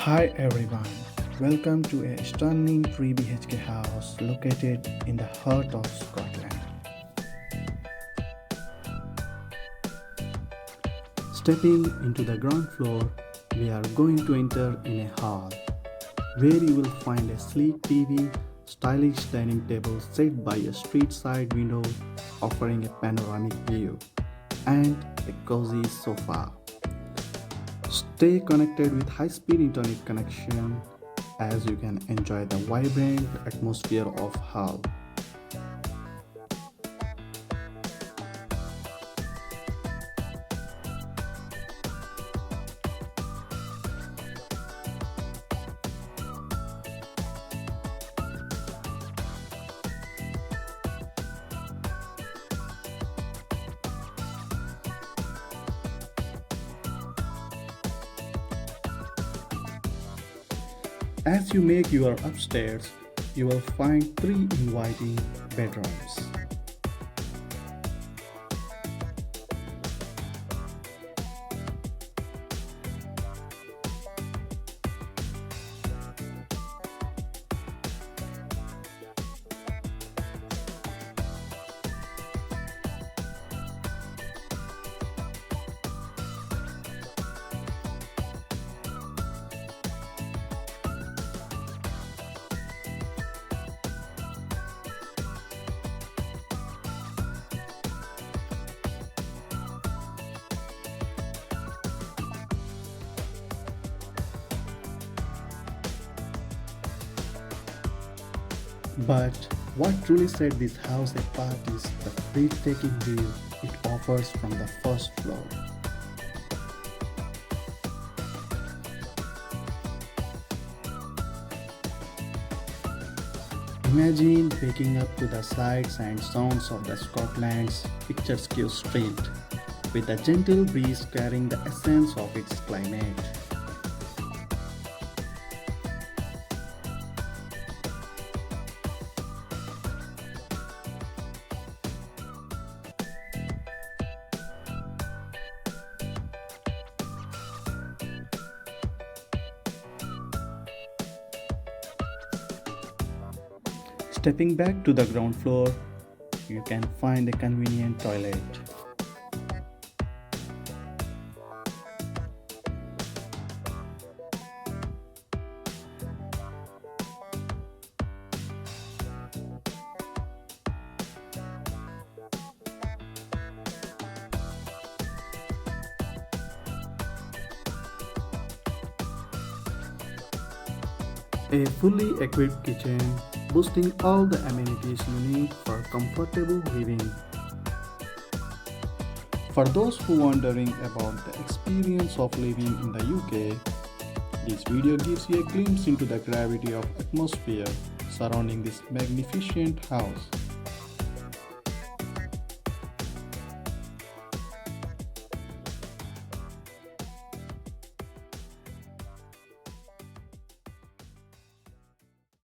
Hi everyone, welcome to a stunning 3 BHK house located in the heart of Scotland. Stepping into the ground floor, we are going to enter in a hall where you will find a sleek TV, stylish dining table set by a street side window offering a panoramic view, and a cozy sofa. Stay connected with high-speed internet connection as you can enjoy the vibrant atmosphere of Hull. As you make your upstairs, you will find three inviting bedrooms. But what truly set this house apart is the breathtaking view it offers from the first floor. Imagine waking up to the sights and sounds of the Scotland's picturesque street, with a gentle breeze carrying the essence of its climate. Stepping back to the ground floor, you can find a convenient toilet. A fully equipped kitchen, boasting all the amenities you need for comfortable living. For those who wondering about the experience of living in the UK, this video gives you a glimpse into the gravity of atmosphere surrounding this magnificent house.